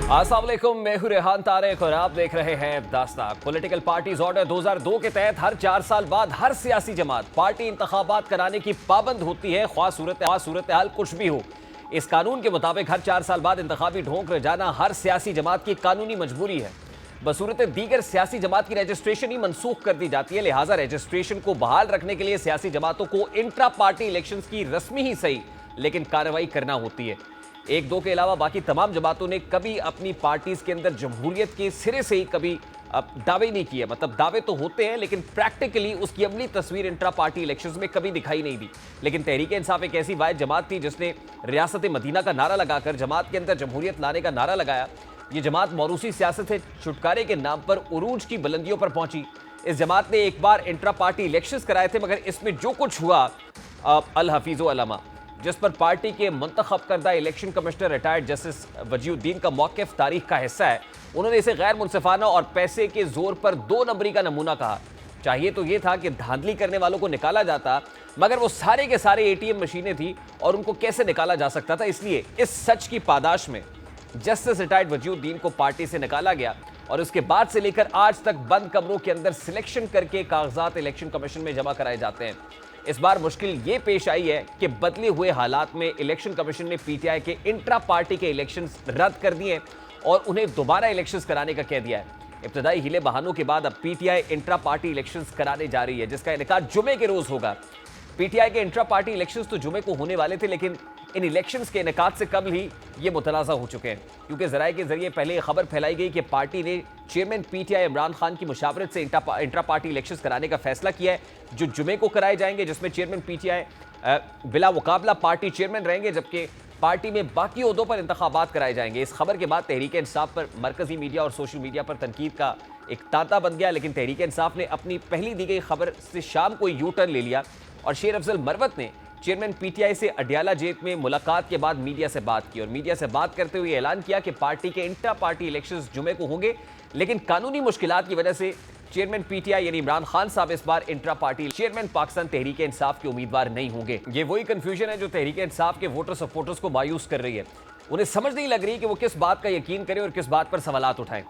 अस्सलाम वालेकुम, मैं हूं रेहान तारिक और आप देख रहे हैं दास्तान। पॉलिटिकल पार्टीज ऑर्डर 2002 के तहत हर 4 साल बाद हर सियासी जमात पार्टी इंतखाबात कराने की पाबंद होती है, ख्वाह सूरत हाल कुछ भी हो। इस कानून के मुताबिक हर 4 साल बाद इंतखाबी ढोंक रजाना हर सियासी जमात की कानूनी मजबूरी है। बसूरत दीगर सियासी जमात की रजिस्ट्रेशन ही मनसूख कर दी जाती है। लिहाजा रजिस्ट्रेशन को बहाल रखने के लिए सियासी जमातों को इंट्रा पार्टी इलेक्शन की रस्मी ही सही लेकिन कार्रवाई करना होती है। एक दो के अलावा बाकी तमाम जमातों ने कभी अपनी पार्टीज के अंदर जमहूरियत के सिरे से ही कभी दावे नहीं किए। मतलब दावे तो होते हैं लेकिन प्रैक्टिकली उसकी अमली तस्वीर इंट्रा पार्टी इलेक्शंस में कभी दिखाई नहीं दी। लेकिन तहरीक इंसाफ एक ऐसी वाहिद जमात थी जिसने रियासत मदीना का नारा लगाकर जमात के अंदर जमहूरियत लाने का नारा लगाया। ये जमात मौरूसी सियासत से छुटकारे के नाम पर उरूज की बुलंदियों पर पहुंची। इस जमात ने एक बार इंट्रा पार्टी इलेक्शंस कराए थे, मगर इसमें जो कुछ हुआ अल हफीज़ो अलमा, जिस पर पार्टी के मुंतखब करदा election commissioner retired justice Waziuddin का मौक़िफ़ तारीख का हिस्सा है। उन्होंने इसे गैर मुनसिफाना और पैसे के जोर पर 2 नंबरी का नमूना कहा। चाहिए तो यह था कि धांधली करने वालों को निकाला जाता, मगर वो सारे के सारे ATM मशीनें थी और उनको कैसे निकाला जा सकता था। इसलिए इस सच की पादाश में जस्टिस रिटायर्ड वजीउद्दीन को पार्टी से निकाला गया और उसके बाद से लेकर आज तक बंद कमरों के अंदर सिलेक्शन करके कागजात इलेक्शन कमीशन में जमा कराए जाते हैं। इस बार मुश्किल ये पेश आई है कि बदले हुए हालात में इलेक्शन कमीशन ने PTI के इंट्रा पार्टी के इलेक्शंस रद्द कर दिए और उन्हें दोबारा इलेक्शंस कराने का कह दिया है। इब्तदाई हिले बहानों के बाद अब PTI इंट्रा पार्टी इलेक्शंस कराने जा रही है, जिसका इनेकाद जुमे के रोज होगा। PTI के इंट्रा पार्टी इलेक्शंस तो जुमे को होने वाले थे, लेकिन इन इलेक्शंस के इनेकाद से कबल ही ये मुतनाज़ा हो चुके हैं, क्योंकि ज़राए के जरिए पहले ये खबर फैलाई गई कि पार्टी ने चेयरमैन PTI इमरान खान की मुशावरत से इंट्रा पार्टी इलेक्शंस कराने का फैसला किया है, जो जुमे को कराए जाएंगे, जिसमें चेयरमैन PTI बिला मुकाबला पार्टी चेयरमैन रहेंगे, जबकि पार्टी में बाकी ओहदों पर इंतखाबात कराए जाएंगे। इस खबर के बाद तहरीक इंसाफ पर मरकजी मीडिया और सोशल मीडिया पर तनकीद का एक तांता बन गया, लेकिन तहरीक इंसाफ ने अपनी पहली दी गई खबर से शाम को यू टर्न ले लिया और शेर अफजल मरवत ने चेयरमैन PTI से अडियाला जेल में मुलाकात के बाद मीडिया से बात की और मीडिया से बात करते हुए ऐलान किया कि पार्टी के इंट्रा पार्टी इलेक्शंस जुमे को होंगे, लेकिन कानूनी मुश्किलात की वजह से चेयरमैन PTI यानी इमरान खान साहब इस बार intra party chairman Pakistan Tehreek Insaf के उम्मीदवार नहीं होंगे। ये वही कंफ्यूजन है जो तहरीक इंसाफ के वोटर सपोर्टर्स को मायूस कर रही है। उन्हें समझ नहीं लग रही कि वो किस बात का यकीन करें और किस बात पर सवालात उठाएं।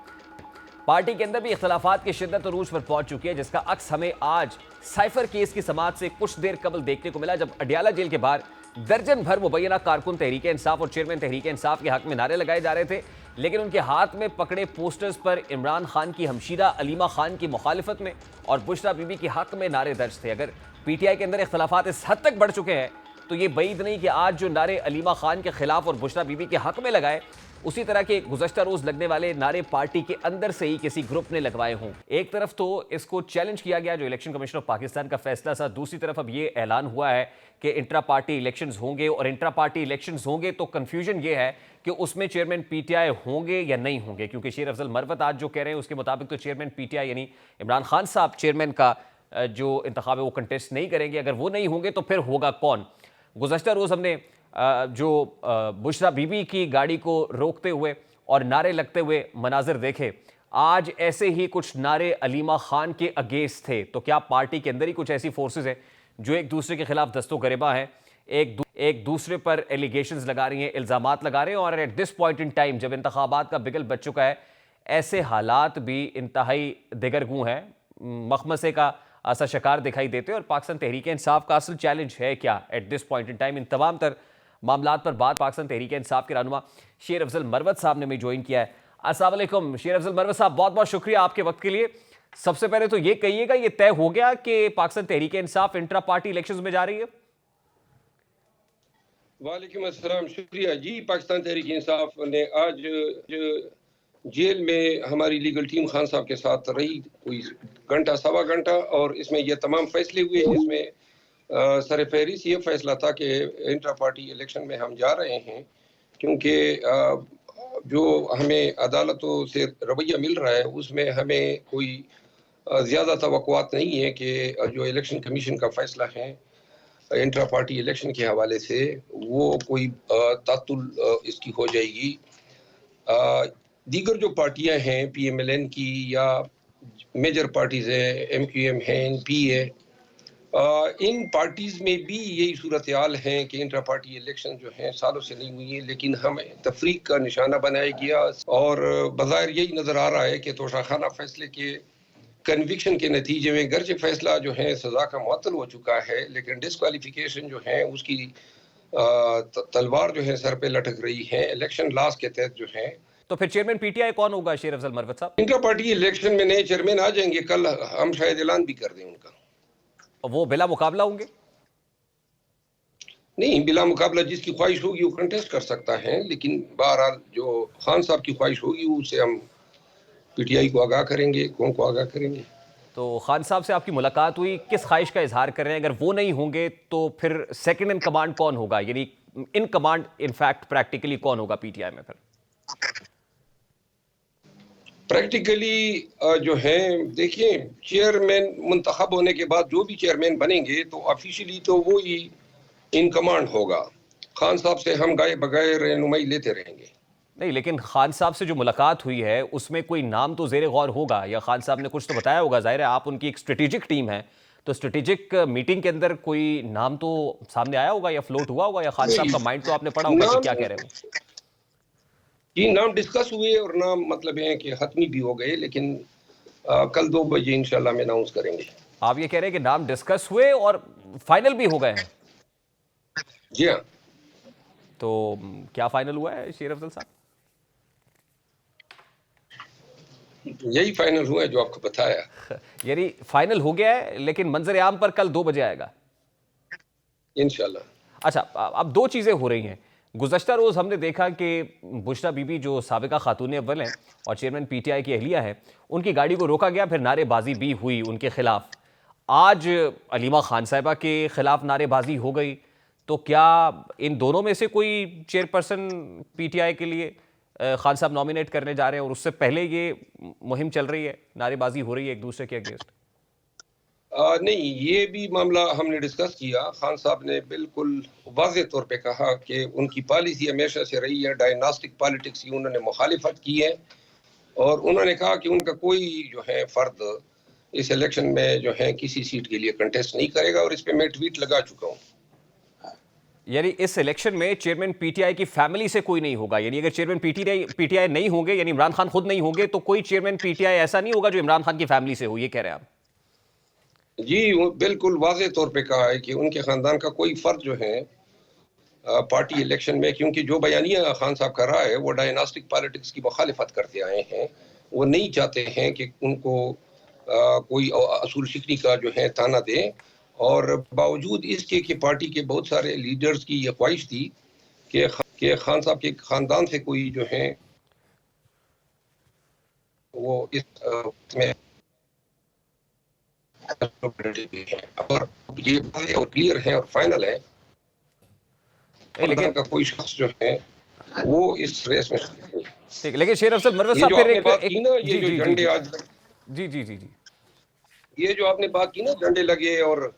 पार्टी के अंदर भी इख्तलाफात की शिद्दत और रूज पर पहुंच चुकी है, जिसका अक्स हमें आज साइफर केस की समाअत से कुछ देर कबल देखने को मिला, जब अडियाला जेल के बाहर दर्जन भर मुबैना कारकुन तहरीक इंसाफ और चेयरमैन तहरीक इंसाफ के हक में नारे लगाए जा रहे थे, लेकिन उनके हाथ में पकड़े पोस्टर्स पर इमरान खान की हमशीरा अलीमा खान की मुखालिफत में और बुशरा बीबी के हक में नारे दर्ज थे। अगर PTI के अंदर इख्तलाफात इस हद तक बढ़ चुके हैं तो ये बईद नहीं कि आज जो नारे अलीमा खान के खिलाफ और बुशरा बीबी के हक में लगाए, उसी तरह के गुज़श्ता रोज लगने वाले नारे पार्टी के अंदर से ही किसी ग्रुप ने लगवाए हों। एक तरफ तो इसको चैलेंज किया गया जो इलेक्शन कमीशन ऑफ पाकिस्तान का फैसला था, दूसरी तरफ अब ये ऐलान हुआ है कि इंट्रा पार्टी इलेक्शंस होंगे और इंट्रा पार्टी इलेक्शंस होंगे तो कंफ्यूजन ये है कि उसमें चेयरमैन PTI होंगे या नहीं होंगे, क्योंकि शेर अफजल मरवत आज जो कह रहे हैं उसके मुताबिक तो चेयरमैन PTI यानी इमरान खान साहब चेयरमैन का जो इंतखाब है वो कंटेस्ट नहीं करेंगे। अगर वो नहीं होंगे तो फिर होगा कौन? गुज़श्ता रोज़ हमने जो बुशरा बीबी की गाड़ी को रोकते हुए और नारे लगते हुए मनाजिर देखे, आज ऐसे ही कुछ नारे अलीमा खान के अगेंस्ट थे। तो क्या पार्टी के अंदर ही कुछ ऐसी फोर्सेस हैं जो एक दूसरे के खिलाफ दस्तो गरेबा हैं, एक दूसरे पर एलिगेशंस लगा रही हैं, इल्ज़ामात लगा रहे हैं, और eight this point in time जब इंतखाबात का बिगल बच चुका है, ऐसे हालात भी इंतहाई दिगरगू हैं, मखमसे का ऐसा शिकार दिखाई देते हैं। और पाकिस्तान तहरीक इंसाफ का असल चैलेंज है क्या at this point in time? इन तमाम तर मामलात पर बात पाकिस्तान तहरीक इंसाफ के रहनुमा शेर अफजल मरवत साहब ने भी ज्वाइन किया है। अस्सलाम वालेकुम शेर अफजल मरवत साहब, बहुत बहुत शुक्रिया आपके वक्त के लिए। सबसे पहले तो ये कहिएगा, ये तय हो गया कि Pakistan Tehreek Insaf intra party elections में जा रही है? वालेकुम अस्सलाम, शुक्रिया जी। पाकिस्तान तहरीक इंसाफ ने आज जेल में हमारी लीगल टीम खान साहब के साथ रही कोई घंटा सवा घंटा, और इसमें यह तमाम फैसले हुए। इसमें सर फहरिस्त ये फैसला था कि इंट्रा पार्टी इलेक्शन में हम जा रहे हैं, क्योंकि जो हमें अदालतों से रवैया मिल रहा है उसमें हमें कोई ज़्यादा तवक्कुआत नहीं है कि जो इलेक्शन कमीशन का फैसला है इंट्रा पार्टी इलेक्शन के हवाले से वो कोई तातुल इसकी हो जाएगी। दीगर जो पार्टियां हैं PMLN की या मेजर पार्टीज है, MQM है, NP है, इन पार्टीज में भी यही सूरत हाल है कि इंट्रा पार्टी इलेक्शन जो हैं सालों से नहीं हुई है, लेकिन हमें तफरीक का निशाना बनाया गया और बज़ाहिर यही नजर आ रहा है कि तोशाखाना फैसले के कन्विक्शन के नतीजे में गर्ज फैसला जो है सजा का मुअत्तल हो चुका है, लेकिन डिस्क्वालिफिकेशन जो है उसकी तलवार जो है सर पे लटक रही है इलेक्शन लॉस के तहत जो है। तो फिर चेयरमैन पीटीआई कौन होगा शेर अफजल मरवत साहब? इंट्रा पार्टी इलेक्शन में नए चेयरमैन आ जाएंगे, कल हम शायद ऐलान भी कर दें उनका। वो बिला मुकाबला होंगे? नहीं, बिला मुकाबला जिसकी ख्वाहिश होगी वो कंटेस्ट कर सकता है, लेकिन बहरहाल जो खान साहब की ख्वाहिश होगी उससे हम पीटीआई को आगाह करेंगे, कौन को आगाह करेंगे। तो खान साहब से आपकी मुलाकात हुई, किस ख्वाहिश का इजहार कर रहे हैं? अगर वो नहीं होंगे तो फिर सेकंड इन कमांड कौन होगा, यानी इन कमांड इनफैक्ट प्रैक्टिकली कौन होगा पीटीआई में? फिर प्रैक्टिकली जो है देखिए, चेयरमैन मुंतखब होने के बाद जो भी चेयरमैन बनेंगे तो ऑफिशियली तो वो ही इन कमांड होगा। खान साहब से हम गाए बगैर रहनुमाई लेते रहेंगे। नहीं, लेकिन खान साहब से जो मुलाकात हुई है उसमें कोई नाम तो ज़ेरे गौर होगा, या खान साहब ने कुछ तो बताया होगा। जाहिर है आप उनकी एक स्ट्रेटेजिक टीम है, तो स्ट्रेटेजिक मीटिंग के अंदर कोई नाम तो सामने आया होगा या फ्लोट हुआ होगा, या खान साहब का माइंड तो आपने पढ़ा होगा कि क्या कह रहे हो? ये नाम डिस्कस हुए और नाम मतलब है कि हतमी भी हो गए, लेकिन कल 2 बजे इंशाल्लाह में अनाउंस करेंगे। आप ये कह रहे हैं कि नाम डिस्कस हुए और फाइनल भी हो गए हैं? जी हाँ। तो क्या फाइनल हुआ है शेर अफजल साहब? यही फाइनल हुआ है जो आपको बताया। यानी फाइनल हो गया है, लेकिन मंजर आम पर कल 2 बजे आएगा इंशाल्लाह। अच्छा, अब 2 चीज़ें हो रही हैं। गुज़श्ता रोज़ हमने देखा कि बुशरा बीबी जो साबिका खातून अव्वल हैं और चेयरमैन पीटीआई की अहलिया है, उनकी गाड़ी को रोका गया, फिर नारेबाजी भी हुई उनके खिलाफ। आज अलीमा खान साहिबा के खिलाफ नारेबाजी हो गई, तो क्या इन दोनों में से कोई चेयरपर्सन पीटीआई के लिए खान साहब नॉमिनेट करने जा रहे हैं, और उससे पहले ये मुहिम चल रही है, नारेबाजी हो रही है एक दूसरे के अगेंस्ट? नहीं, ये भी मामला हमने डिस्कस किया। खान साहब ने बिल्कुल वाज़ेह तौर पे कहा कि उनकी पॉलिसी हमेशा से रही है डायनास्टिक पॉलिटिक्स की, उन्होंने मुखालिफत की है और उन्होंने कहा कि उनका कोई जो है फर्द इस इलेक्शन में जो है किसी सीट के लिए कंटेस्ट नहीं करेगा, और इस पे मैं ट्वीट लगा चुका हूँ। यानी इस इलेक्शन में चेयरमैन पीटीआई की फैमिली से कोई नहीं होगा, यानी अगर चेयरमैन पीटीआई नहीं होंगे, यानी इमरान खान खुद नहीं होंगे, तो कोई चेयरमैन पीटीआई ऐसा नहीं होगा जो इमरान खान की फैमिली से हो, ये कह रहे हैं आप? जी, वो बिल्कुल वाज़ेह तौर पे कहा है कि उनके खानदान का कोई फर्द जो है पार्टी इलेक्शन में, क्योंकि जो बयानिया खान साहब कर रहा है वो डायनास्टिक पॉलिटिक्स की मुखालिफत करते आए हैं। वो नहीं चाहते हैं कि उनको कोई असूल शिकनी का जो है ताना दे, और बावजूद इसके कि पार्टी के बहुत सारे लीडर्स की ये ख्वाहिश थी कि खान साहब के खानदान से कोई जो है वो इसमें और ये और क्लियर है और फाइनल है, लेकिन का कोई शख्स जो है वो इस रेस में ठीक है। लेकिन शेर अफजल मरवत साहब फिर ये जो आपने बात की ना, झंडे लगे और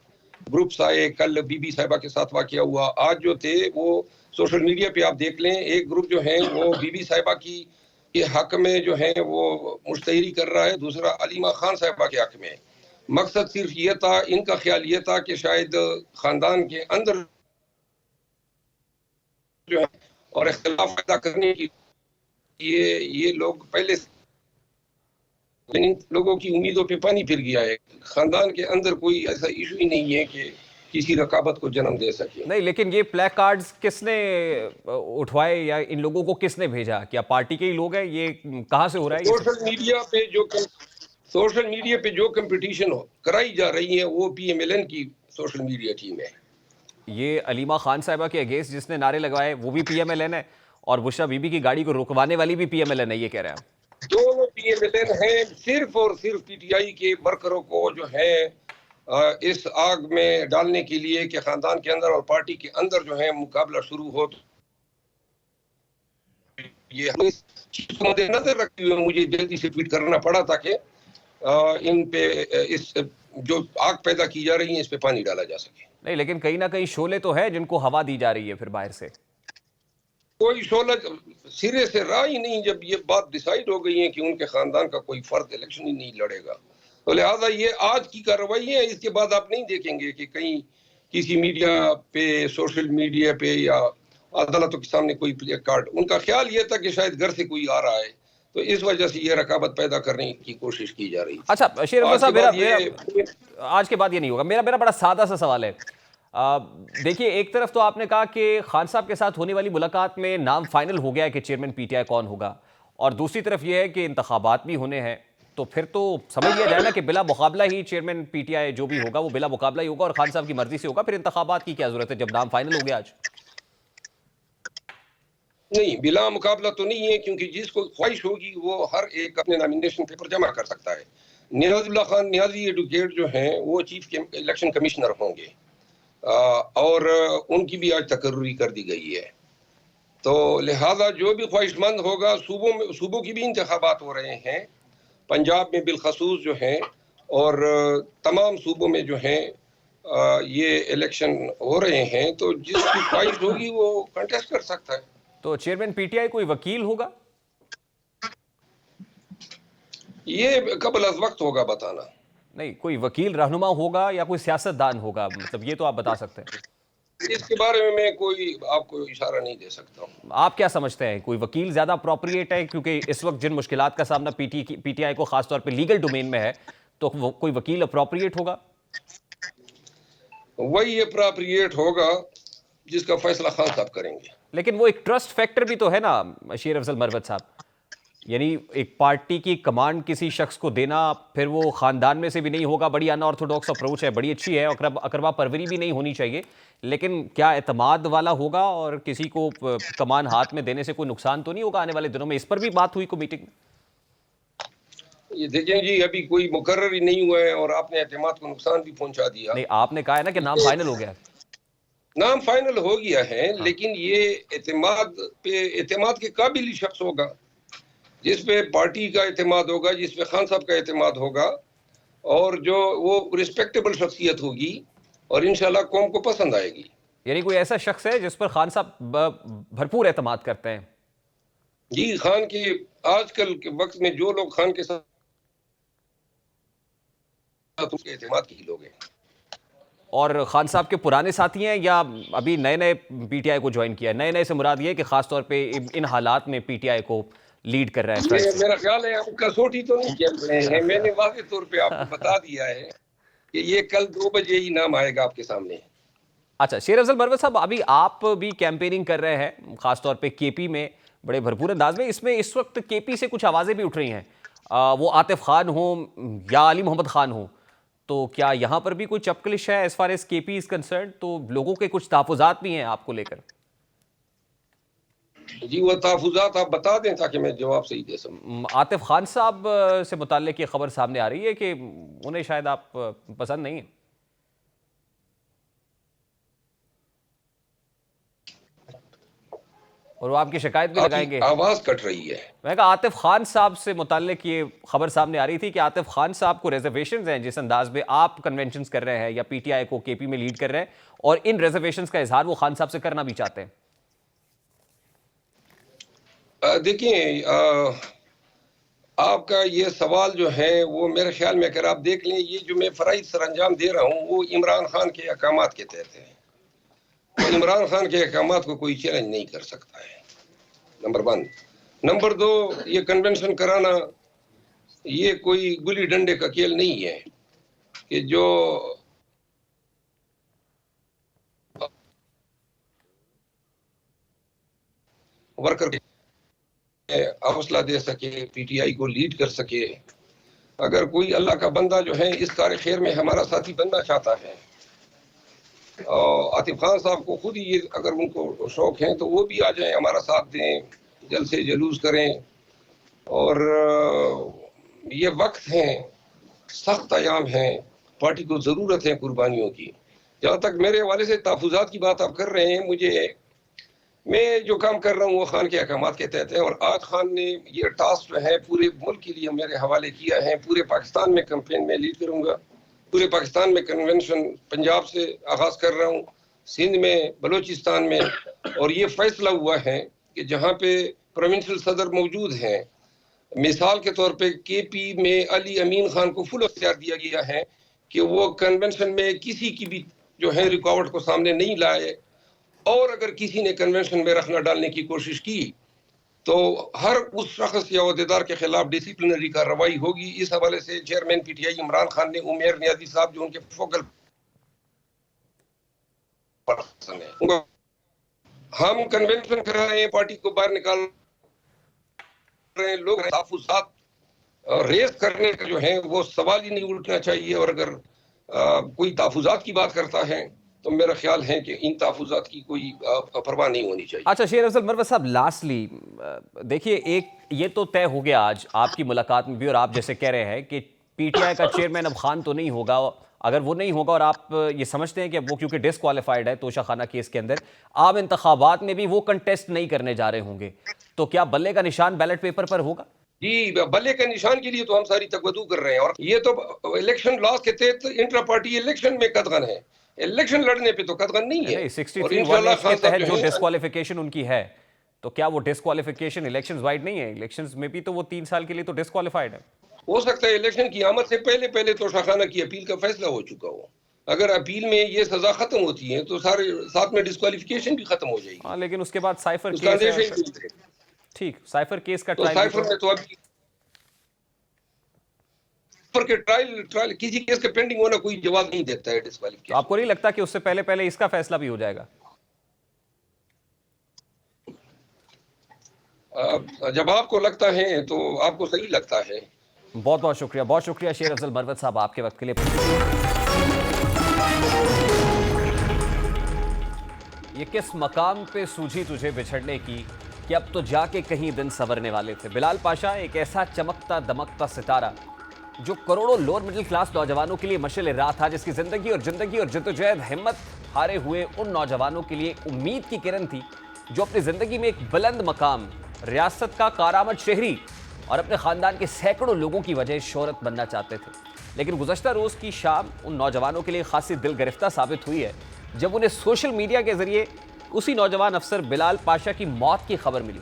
ग्रुप्स आए, कल बीबी साहिबा के साथ वाकया हुआ, आज जो थे वो सोशल मीडिया पे आप देख लें, एक ग्रुप जो है वो बीबी साहिबा की के हक में जो है वो मुश्तहरी कर रहा है, दूसरा अलीमा खान साहिबा के हक में। मकसद सिर्फ ये था, इनका ख्याल ये था कि शायद खानदान के अंदर जो है और इख्तिलाफ पैदा करने की ये लोग पहले, लेकिन लोगों की उम्मीदों पे पानी फिर गया है। खानदान के अंदर कोई ऐसा इशू ही नहीं है कि किसी रकाबत को जन्म दे सके। नहीं, लेकिन ये प्ले कार्ड्स किसने उठवाए या इन लोगों को किसने भेजा? क्या पार्टी के ही लोग हैं? ये कहाँ से हो रहा है? सोशल मीडिया पे जो कंपटीशन कराई जा रही है वो पीएमएलएन की सोशल मीडिया टीम है। ये अलीमा खान साहिबा के अगेंस्ट जिसने नारे लगाए वो भी पीएमएलएन है, और बुशरा बीबी की गाड़ी को रुकवाने वाली भी पीएमएलएन है, ये कह रहे हैं? दोनों पीएमएलएन हैं। सिर्फ और सिर्फ पीटीआई के वर्करों को जो है इस आग में डालने के लिए कि खानदान के अंदर और पार्टी के अंदर जो है मुकाबला शुरू हो, ये मद्देनजर रखते हुए मुझे जल्दी से ट्वीट करना पड़ा था कि इन पे इस जो आग पैदा की जा रही है इस पे पानी डाला जा सके। नहीं, लेकिन कहीं ना कहीं शोले तो है जिनको हवा दी जा रही है फिर बाहर से। कोई शोला सिरे से रहा ही नहीं। जब ये बात डिसाइड हो गई है कि उनके खानदान का कोई फर्द इलेक्शन ही नहीं लड़ेगा, तो लिहाजा ये आज की कार्रवाई है, इसके बाद आप नहीं देखेंगे कि कहीं किसी मीडिया पे, सोशल मीडिया पे या अदालतों के सामने कोई प्ले कार्ड। उनका ख्याल ये था कि शायद घर से कोई आ रहा है, तो इस वजह से ये रकाबत पैदा करने की कोशिश की जा रही थी। अच्छा शेर अफजल साहब, आज के बाद ये नहीं होगा। मेरा बड़ा सादा सा सवाल है। देखिए, एक तरफ तो आपने कहा कि खान साहब के साथ होने वाली मुलाकात में नाम फाइनल हो गया है कि चेयरमैन पीटीआई कौन होगा, और दूसरी तरफ यह है कि इंतखाबात भी होने हैं। तो फिर तो समझ लिया जाए ना कि बिला मुकाबला ही चेयरमैन पीटीआई जो भी होगा वो बिला मुकाबला ही होगा और खान साहब की मर्जी से होगा। फिर इंतखाबात की क्या जरूरत है जब नाम फाइनल हो गया आज? नहीं, बिला मुकाबला तो नहीं है, क्योंकि जिसको ख्वाहिश होगी वो हर एक अपने नॉमिनेशन पेपर जमा कर सकता है। नियाजुल्लाह खान नियाजी एडवोकेट जो हैं वो चीफ इलेक्शन कमिश्नर होंगे, और उनकी भी आज तकर्री कर दी गई है। तो लिहाजा जो भी ख्वाहिशमंद होगा, सूबों की भी इंतखाबात हो रहे हैं, पंजाब में बिलखसूस जो हैं, और तमाम सूबों में जो हैं ये इलेक्शन हो रहे हैं। तो जिसकी ख्वाहिश होगी वो कंटेस्ट कर सकता है। तो चेयरमैन पीटीआई कोई वकील होगा? ये कबल अज वक्त होगा बताना। नहीं, कोई वकील रहनुमा होगा या कोई सियासतदान होगा, मतलब ये तो आप बता सकते हैं। इसके बारे में मैं कोई आपको इशारा नहीं दे सकता हूँ। आप क्या समझते हैं, कोई वकील ज्यादा अप्रोप्रिएट है? क्योंकि इस वक्त जिन मुश्किलात का सामना पीटीआई को खासतौर पे लीगल डोमेन में है, तो कोई वकील अप्रोप्रिएट होगा? वही अप्रोप्रिएट होगा जिसका फैसला खान साहब करेंगे। लेकिन वो एक ट्रस्ट फैक्टर भी तो है ना शेर अफजल मरवत साहब, यानी एक पार्टी की कमांड किसी शख्स को देना, फिर वो खानदान में से भी नहीं होगा। बड़ी अनऑर्थोडॉक्स अप्रोच है, बड़ी अच्छी है, अकरबा परवरी भी नहीं होनी चाहिए, लेकिन क्या एतमाद वाला होगा और किसी को कमान हाथ में देने से कोई नुकसान तो नहीं होगा आने वाले दिनों में? इस पर भी बात हुई को मीटिंग में? ये देखें जी, अभी कोई मुकर्रर ही नहीं हुआ है और आपने एतमाद को नुकसान भी पहुंचा दिया। नहीं, आपने कहा है ना कि नाम फाइनल हो गया। नाम फाइनल हो गया है, लेकिन ये एतमाद के काबिल शख्स होगा, जिस पे पार्टी का एतमाद होगा, जिस पे खान साहब का एतमाद होगा, और जो वो रिस्पेक्टेबल शख्सियत होगी और इंशाल्लाह कौम को पसंद आएगी। यानी कोई ऐसा शख्स है जिस पर खान साहब भरपूर एतमाद करते हैं? जी, खान के आजकल के वक्त में जो लोग खान के साथ उसके एतमाद के लोग हैं। और खान साहब के पुराने साथी हैं या अभी नए नए पीटीआई को ज्वाइन किया है? नए नए से मुराद ये कि खासतौर पे इन हालात में पीटीआई को लीड कर रहा है। मेरा ख्याल है हम कसौटी तो नहीं खेल रहे हैं। मैंने वाज़ेह तौर पे आपको बता दिया है कि ये कल 2 बजे ही नाम आएगा आपके सामने। अच्छा शेर अफजल मरवत साहब, अभी आप भी कैंपेनिंग कर रहे हैं खासतौर पे केपी में बड़े भरपूर अंदाज में। इसमें इस वक्त केपी से कुछ आवाज़ें भी उठ रही हैं, वो आतिफ खान हो या अली मोहम्मद खान हो, तो क्या यहाँ पर भी कोई चपकलिश है as far as KP is concern? तो लोगों के कुछ तहफ़्फ़ुज़ात भी हैं आपको लेकर। जी, वो तहफ़्फ़ुज़ात आप बता दें ताकि मैं जवाब सही दे सकूं। आतिफ खान साहब से मुताल्लिक़ ये खबर सामने आ रही है कि उन्हें शायद आप पसंद नहीं है। और वो आपकी शिकायत भी लगाएंगे। आवाज कट रही है। मैं कहा आतिफ खान साहब से मुताल्लिक ये खबर सामने आ रही थी कि आतिफ खान साहब को रिजर्वेशंस हैं, जिस अंदाज में आप कन्वेंशंस कर रहे हैं या पीटीआई को केपी में लीड कर रहे हैं, और इन रिजर्वेशंस का इजहार वो खान साहब से करना भी चाहते हैं। देखिए, आपका ये सवाल जो है वो मेरे ख्याल में अगर आप देख लें, ये जो मैं फराइज सरअंजाम दे रहा हूँ वो इमरान खान के अहकामात के तहत है। तो इमरान खान के अहकामात को कोई चैलेंज नहीं कर सकता है, नंबर 1। नंबर 2, ये कन्वेंशन कराना ये कोई गुल्ली डंडे का खेल नहीं है कि जो वर्कर हौसला दे सके, पीटीआई को लीड कर सके। अगर कोई अल्लाह का बंदा जो है इस कार खैर में हमारा साथी बनना चाहता है, और आतिफ खान साहब को खुद ही ये अगर उनको शौक है तो वो भी आ जाएं, हमारा साथ दें, जल्द से जलूस करें। और ये वक्त है, सख्त अयाम है, पार्टी को ज़रूरत है कुर्बानियों की। जहाँ तक मेरे हवाले से तहफ़्फ़ुज़ात की बात आप कर रहे हैं, मैं जो काम कर रहा हूँ वो खान के अहकामात के तहत है। और आज खान ने ये टास्क जो है पूरे मुल्क के लिए मेरे हवाले किया है। पूरे पाकिस्तान में कैंपेन में लीड करूँगा, पूरे पाकिस्तान में कन्वेंशन पंजाब से आगाज़ कर रहा हूँ, सिंध में, बलूचिस्तान में। और ये फैसला हुआ है कि जहाँ पे प्रोविंशियल सदर मौजूद हैं मिसाल के तौर पे केपी में अली अमीन खान को फुल अख्तियार दिया गया है कि वो कन्वेंशन में किसी की भी जो है रुकावट को सामने नहीं लाए, और अगर किसी ने कन्वेंशन में रखना डालने की कोशिश की तो हर उस शख्स या अहदेदार के खिलाफ डिसिप्लिनरी कार्रवाई होगी। इस हवाले से चेयरमैन पीटीआई इमरान खान ने उमेर नियाजी साहब जो उनके फोकल पर्सन है, हम कन्वेंशन कर रहे हैं, पार्टी को बाहर निकाल रहे हैं, लोग तहफुज़ात रेस करने का जो है वो सवाल ही नहीं उठना चाहिए। और अगर कोई तहफुज़ात की बात करता है तो मेरा ख्याल है कि इन तहफुज़ात की कोई परवाह नहीं होनी चाहिए। अच्छा शेर अफजल मरवत साहब, लास्टली देखिए, एक ये तो तय हो गया आज आपकी मुलाकात में भी, और आप जैसे कह रहे हैं कि पीटीआई का चेयरमैन अब खान तो नहीं होगा। अगर वो नहीं होगा और आप ये समझते हैं कि वो क्योंकि डिसक्वालीफाइड है तोशाखाना केस के अंदर, आम इंतखाबात में भी वो कंटेस्ट नहीं करने जा रहे होंगे, तो क्या बल्ले का निशान बैलेट पेपर पर होगा? जी, बल्ले के निशान के लिए तो हम सारी तकवदू कर रहे हैं, और ये तो इलेक्शन लॉज के तहत इंट्रा पार्टी इलेक्शन में कदगन है, इलेक्शन लड़ने पे तो कदगन नहीं है। 63 के तहत जो डिस्क्वालिफिकेशन उनकी है, तो क्या वो डिस्क्वालिफिकेशन इलेक्शंस वाइड नहीं है? इलेक्शंस में भी तो वो 3 साल के लिए तो डिस्क्वालिफाइड है। हो सकता है इलेक्शन की आमद से पहले पहले तोशाखाना की अपील का फैसला हो चुका हो। अगर अपील में ये सजा खत्म होती है तो सारे साथ में डिस्क्वालिफिकेशन भी खत्म हो जाएगी। हाँ, लेकिन उसके बाद साइफर केस है। ठीक, साइफर केस का ट्रायल, साइफर में तो अभी के ट्रायल किसी केस के पेंडिंग होना कोई जवाब नहीं देता है डिस्क्वालिफिकेशन। तो आपको नहीं लगता कि उससे पहले पहले इसका फैसला भी हो जाएगा? जब आपको लगता है तो आपको सही लगता है। बहुत बहुत शुक्रिया शेर अफजल मरवत साहब आपके वक्त के लिए। ये किस मकाम पे सूझी तुझे बिछड़ने की कि अब तो जाके कहीं दिन संवरने वाले थे। बिलाल पाशा एक ऐसा चमकता दमकता सितारा जो करोड़ों लोअर मिडिल क्लास नौजवानों के लिए मशाल राह था, जिसकी जिंदगी और जद्दोजहद हिम्मत हारे हुए उन नौजवानों के लिए उम्मीद की किरण थी, जो अपनी जिंदगी में एक बुलंद मकाम, रियासत का कारामद शहरी और अपने खानदान के सैकड़ों लोगों की वजह शोहरत बनना चाहते थे। लेकिन गुज़श्ता रोज़ की शाम उन नौजवानों के लिए खासी दिल गिरफ्ता साबित हुई है जब उन्हें सोशल मीडिया के जरिए उसी नौजवान अफसर बिलाल पाशा की मौत की खबर मिली।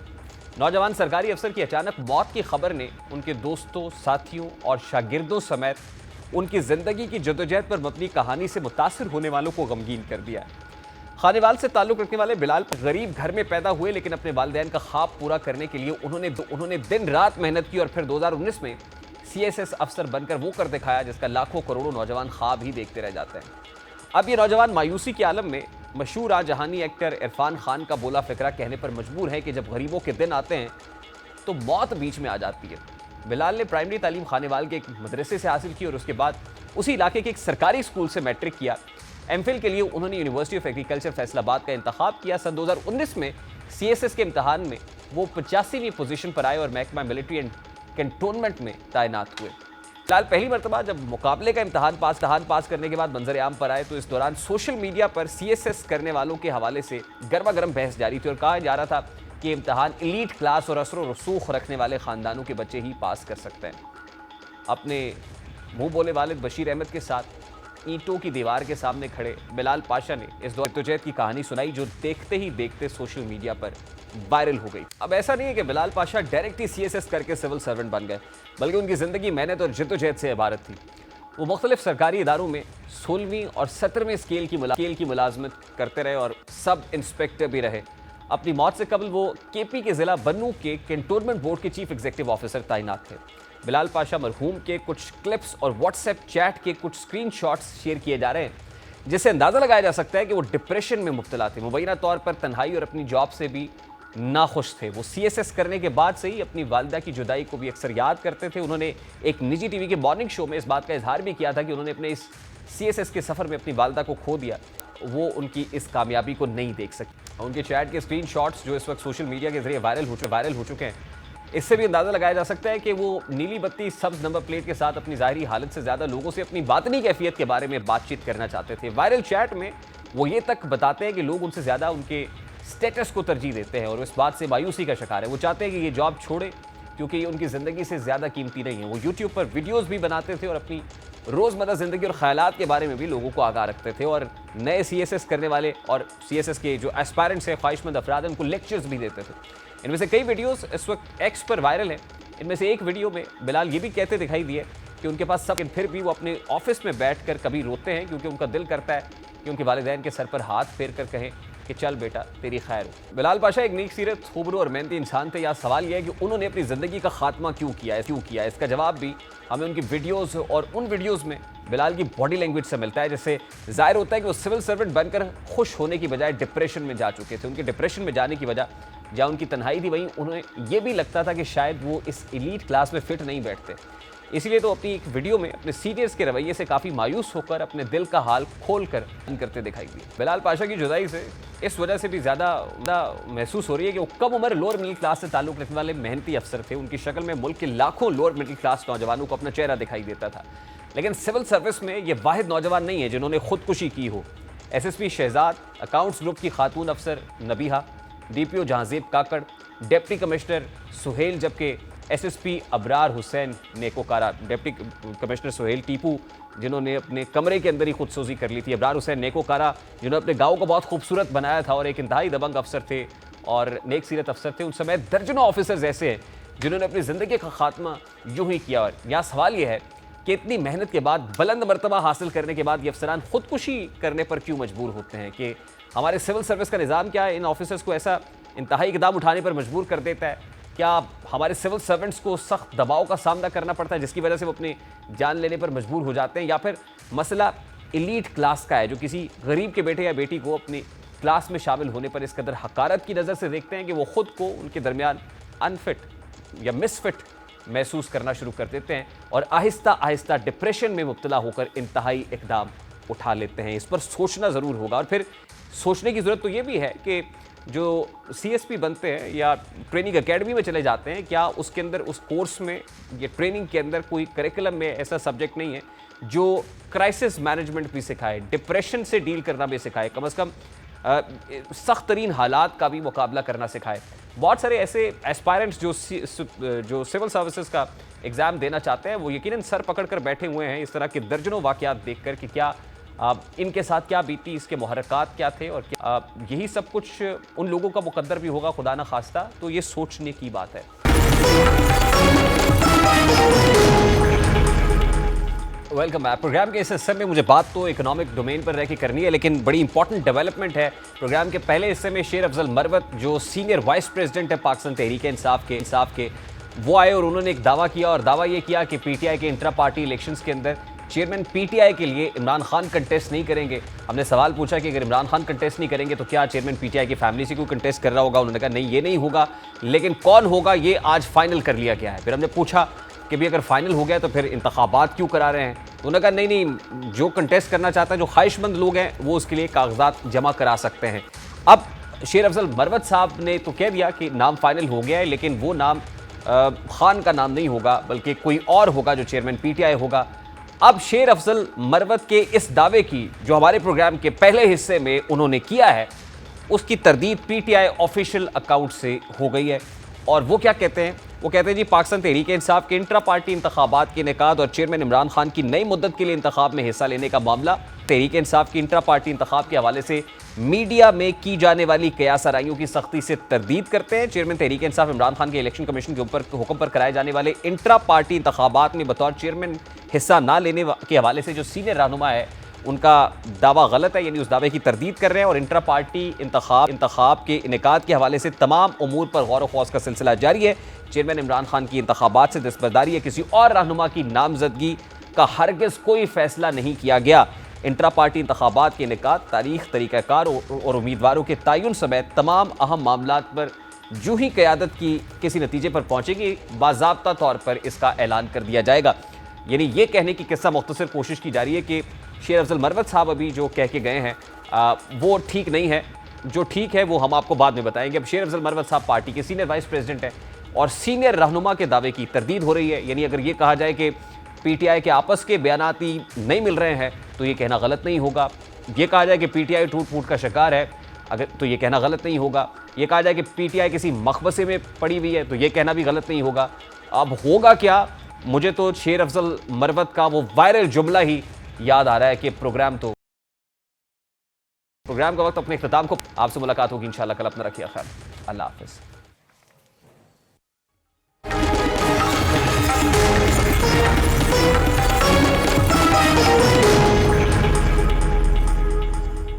नौजवान सरकारी अफसर की अचानक मौत की खबर ने उनके दोस्तों, साथियों और शागिर्दों समेत उनकी ज़िंदगी की जद्दोजहद पर मबनी कहानी से मुतासिर होने वालों को गमगीन कर दिया है। खानेवाल से ताल्लुक़ रखने वाले बिलाल गरीब घर में पैदा हुए, लेकिन अपने वालिदैन का ख्वाब पूरा करने के लिए उन्होंने दिन रात मेहनत की और फिर 2019 में CSS अफसर बनकर वो कर दिखाया जिसका लाखों करोड़ों नौजवान ख्वाब ही देखते रह जाते हैं। अब ये नौजवान मायूसी के आलम में मशहूर जहानी एक्टर इरफान खान का बोला फिक्रा कहने पर मजबूर है कि जब गरीबों के दिन आते हैं तो मौत बीच में आ जाती है। बिलाल ने प्राइमरी तालीम खानेवाल के एक मदरसे से हासिल की और उसके बाद उसी इलाके के एक सरकारी स्कूल से मैट्रिक किया। MPhil के लिए उन्होंने यूनिवर्सिटी ऑफ एग्रीकल्चर फैसलाबाद का इंतखाब किया। सन 2019 में CSS के इम्तहान में वो 85वीं पोजीशन पर आए और महकमा मिलिट्री एंड कैंटोनमेंट में तैनात हुए। फिलहाल पहली मरतबा जब मुकाबले का इम्तहान पास करने के बाद मंजर आम पर आए तो इस दौरान सोशल मीडिया पर CSS करने वालों के हवाले से गर्मा गर्म बहस जारी थी और कहा जा रहा था कि इम्तहान एलीट क्लास और असर रसूख रखने वाले ख़ानदानों के बच्चे ही पास कर सकते हैं। अपने मुँह बोले वालिद बशीर अहमद के साथ ईंटों की दीवार के सामने खड़े बिलाल पाशा ने इस जद्दोजहद की कहानी सुनाई जो देखते ही देखते सोशल मीडिया पर वायरल हो गई। अब ऐसा नहीं है कि बिलाल पाशा डायरेक्ट ही CSS करके सिविल सर्वेंट बन गए, बल्कि उनकी ज़िंदगी मेहनत और जद्दोजहद से इबारत थी। वो मुख्तलिफ सरकारी इदारों में 16वीं और 17वें स्केल की मुलाजमत करते रहे और सब इंस्पेक्टर भी रहे। अपनी मौत से कबल वो KP के ज़िला बन्नू के कैंटोनमेंट बोर्ड के चीफ एग्जीक्यूटिव ऑफिसर तैनात थे। बिलाल पाशा मरहूम के कुछ क्लिप्स और व्हाट्सएप चैट के कुछ स्क्रीनशॉट्स शेयर किए जा रहे हैं, जिससे अंदाज़ा लगाया जा सकता है कि वो डिप्रेशन में मुब्तला थे। मुबैना तौर पर तन्हाई और अपनी जॉब से भी नाखुश थे। वो CSS करने के बाद से ही अपनी वालिदा की जुदाई को भी अक्सर याद करते थे। उन्होंने एक निजी TV के मॉर्निंग शो में इस बात का इजहार भी किया था कि उन्होंने अपने इस CSS के सफ़र में अपनी वालिदा को खो दिया, वो उनकी इस कामयाबी को नहीं देख सकी। उनके चैट के स्क्रीनशॉट्स जो इस वक्त सोशल मीडिया के जरिए वायरल हो चुके हैं, इससे भी अंदाज़ा लगाया जा सकता है कि वो नीली बत्ती सब्ज नंबर प्लेट के साथ अपनी ज़ाहिरी हालत से ज़्यादा लोगों से अपनी बातनी कैफियत के बारे में बातचीत करना चाहते थे। वायरल चैट में वो ये तक बताते हैं कि लोग उनसे ज़्यादा उनके स्टेटस को तरजीह देते हैं और इस बात से मायूसी का शिकार है। वो चाहते हैं कि ये जॉब छोड़े क्योंकि ये उनकी ज़िंदगी से ज़्यादा कीमती नहीं है। वो यूट्यूब पर वीडियोज़ भी बनाते थे और अपनी रोज़मर्रा ज़िंदगी और ख़यालात के बारे में भी लोगों को आगाह रखते थे और नए CSS करने वाले और CSS के जो एस्पायरेंट्स हैं, ख्वाहिशमंद अफराद हैं, उनको लेक्चर्स भी देते थे। इनमें से कई वीडियोस इस वक्त X पर वायरल हैं इनमें से एक वीडियो में बिलाल ये भी कहते दिखाई दिए कि उनके पास सब, फिर भी वो अपने ऑफिस में बैठकर कभी रोते हैं क्योंकि उनका दिल करता है कि उनके वालिदैन के सर पर हाथ फेर कर कहें कि चल बेटा तेरी खैर हो। बिलाल पाशा एक नेक सीरत, खूबरू और मेहनती इंसान थे। यहाँ सवाल यह है कि उन्होंने अपनी ज़िंदगी का खात्मा क्यों किया। इसका जवाब भी हमें उनकी वीडियोज़ और उन वीडियोज़ में बिलाल की बॉडी लैंग्वेज से मिलता है, जिससे जाहिर होता है कि वो सिविल सर्वेंट बनकर खुश होने की बजाय डिप्रेशन में जा चुके थे। उनके डिप्रेशन में जाने की वजह जहाँ उनकी तन्हाई थी, वहीं उन्हें ये भी लगता था कि शायद वो इस एलीट क्लास में फिट नहीं बैठते। इसीलिए तो अपनी एक वीडियो में अपने सीनियर्स के रवैये से काफ़ी मायूस होकर अपने दिल का हाल खोल कर करते दिखाई दिए। बिलाल पाशा की जुदाई से इस वजह से भी ज़्यादा महसूस हो रही है कि वो कम उम्र लोअर मिडिल क्लास से ताल्लुक़ रखने वाले मेहनती अफसर थे। उनकी शक्ल में मुल्क के लाखों लोअर मिडिल क्लास नौजवानों को अपना चेहरा दिखाई देता था, लेकिन सिविल सर्विस में ये वाहिद नौजवान नहीं है जिन्होंने खुदकुशी की हो। SSP शहजाद, अकाउंट्स ग्रुप की खातून अफसर Nabiha, DPO Jahanzeb Kakar, deputy commissioner Suhail, जबकि SSP Abrar Hussain Nekokara, deputy commissioner Suhail Tipu जिन्होंने अपने कमरे के अंदर ही खुदसोजी कर ली थी, अबरार हुसैन नेकोकारा जिन्होंने अपने गांव को बहुत खूबसूरत बनाया था और एक इंतहाई दबंग अफसर थे और नेक सीरत अफसर थे। उन समय दर्जनों ऑफिसर्स ऐसे हैं जिन्होंने अपनी ज़िंदगी का खात्मा यूं ही किया। और यहाँ सवाल यह है कि इतनी मेहनत के बाद, बुलंद मर्तबा हासिल करने के बाद ये अफसरान खुदकुशी करने पर क्यों मजबूर होते हैं? कि हमारे सिविल सर्विस का निज़ाम क्या है इन ऑफिसर्स को ऐसा इंतहाई इक़दाम उठाने पर मजबूर कर देता है? क्या हमारे सिविल सर्वेंट्स को सख्त दबाव का सामना करना पड़ता है जिसकी वजह से वो अपनी जान लेने पर मजबूर हो जाते हैं? या फिर मसला एलीट क्लास का है जो किसी गरीब के बेटे या बेटी को अपनी क्लास में शामिल होने पर इस कदर हकारत की नज़र से देखते हैं कि वो खुद को उनके दरमियान अनफिट या मिसफिट महसूस करना शुरू कर देते हैं और आहिस्ता आहिस्ता डिप्रेशन में मुब्तला होकर इंतहाई इक़दाम उठा लेते हैं? इस पर सोचना ज़रूर होगा। और फिर सोचने की ज़रूरत तो ये भी है कि जो CSP बनते हैं या ट्रेनिंग एकेडमी में चले जाते हैं, क्या उसके अंदर, उस कोर्स में या ट्रेनिंग के अंदर कोई करिकुलम में ऐसा सब्जेक्ट नहीं है जो क्राइसिस मैनेजमेंट भी सिखाए, डिप्रेशन से डील करना भी सिखाए, कम से कम सख्त तरीन हालात का भी मुकाबला करना सिखाए? बहुत सारे ऐसे एस्पायरेंट्स जो सिविल सर्विसेज का एग्ज़ाम देना चाहते हैं वो यकीनन सर पकड़ कर बैठे हुए हैं इस तरह के दर्जनों वाक़यात देख कर कि क्या इनके साथ क्या बीती, इसके मुहर्रकात क्या थे और क्या यही सब कुछ उन लोगों का मुकद्दर भी होगा खुदा ना खास्ता। तो ये सोचने की बात है। Welcome back. प्रोग्राम के इस हिस्से में मुझे बात तो इकोनॉमिक डोमेन पर रह के करनी है, लेकिन बड़ी इंपॉर्टेंट डेवलपमेंट है प्रोग्राम के पहले हिस्से में। शेर अफजल मरवत जो सीनियर वाइस प्रेसिडेंट है पाकिस्तान तहरीक इंसाफ के वो आए और उन्होंने एक दावा किया और दावा ये किया कि PTI के इंट्रा पार्टी इलेक्शंस के अंदर चेयरमैन PTI के लिए इमरान खान कंटेस्ट नहीं करेंगे। हमने सवाल पूछा कि अगर इमरान खान कंटेस्ट नहीं करेंगे तो क्या चेयरमैन PTI की फैमिली से कोई कंटेस्ट कर रहा होगा? उन्होंने कहा नहीं, ये नहीं होगा, लेकिन कौन होगा ये आज फाइनल कर लिया गया है। फिर हमने पूछा कि भी अगर फाइनल हो गया तो फिर इंतखाबात क्यों करा रहे हैं? तो उन्होंने कहा नहीं, जो कंटेस्ट करना चाहता है, जो ख्वाहिशमंद लोग हैं वो उसके लिए कागजात जमा करा सकते हैं। अब शेर अफजल मरवत साहब ने तो कह दिया कि नाम फाइनल हो गया है, लेकिन वो नाम खान का नाम नहीं होगा बल्कि कोई और होगा जो चेयरमैन PTI होगा। अब शेर अफजल मरवत के इस दावे की जो हमारे प्रोग्राम के पहले हिस्से में उन्होंने किया है उसकी तरदीद PTI ऑफिशियल अकाउंट से हो गई है। और वो क्या कहते हैं? वो कहते हैं जी पाकिस्तान तहरीक इंसाफ के इंट्रा पार्टी इंतखाबात के इनेकाद और चेयरमैन इमरान खान की नई मुद्दत के लिए इंतखाब में हिस्सा लेने का मामला तहरीक इंसाफ की इंट्रा पार्टी इंतखाब के हवाले से मीडिया में की जाने वाली कयास आराइयों की सख्ती से तरदीद करते हैं। चेयरमैन तहरीक इंसाफ इमरान खान के इलेक्शन कमीशन के हुक्म पर कराए जाने वाले इंट्रा पार्टी इंतखाबात में बतौर चेयरमैन हिस्सा ना लेने के हवाले से जो सीनियर रहनुमा है उनका दावा गलत है, यानी उस दावे की तरदीद कर रहे हैं और इंट्रा पार्टी इंतखाब के इनेकाद के हवाले से तमाम उमूर पर गौर व खौज का सिलसिला जारी है। चेयरमैन इमरान खान की इंतखाबात से दस्तबरदारी है, किसी और रहनुमा की नामजदगी का हरगिज़ कोई फैसला नहीं किया गया। इंट्रा पार्टी इंतखाबात के इनेकाद, तारीख, तरीक़ाकार और उम्मीदवारों के तयन समेत तमाम अहम मामलात पर जो ही क़यादत की किसी नतीजे पर पहुँचेगी बाज़ाब्ता तौर पर इसका ऐलान कर दिया जाएगा। यानी ये कहने की किस्सा मुख्तसर कोशिश की जा रही है कि शेर अफजल मरवत साहब अभी जो कह के गए हैं वो ठीक नहीं है, जो ठीक है वो हम आपको बाद में बताएंगे। अब शेर अफजल मरवत साहब पार्टी के सीनियर वाइस प्रेसिडेंट हैं और सीनियर रहनुमा के दावे की तरदीद हो रही है। यानी अगर ये कहा जाए कि PTI के आपस के बयानात ही नहीं मिल रहे हैं तो ये कहना गलत नहीं होगा। ये कहा जाए कि PTI टूट फूट का शिकार है अगर, तो ये कहना गलत नहीं होगा। ये कहा जाए कि PTI किसी मखबसे में पड़ी हुई है तो ये कहना भी गलत नहीं होगा। अब होगा क्या? मुझे तो शेर अफजल मरवत का वो वायरल जुमला ही याद आ रहा है कि प्रोग्राम का वक्त अपने इख्तिताम को। आपसे मुलाकात होगी इंशाल्लाह कल। अपना रखिए ख्याल। अल्लाह हाफिज़। हैं।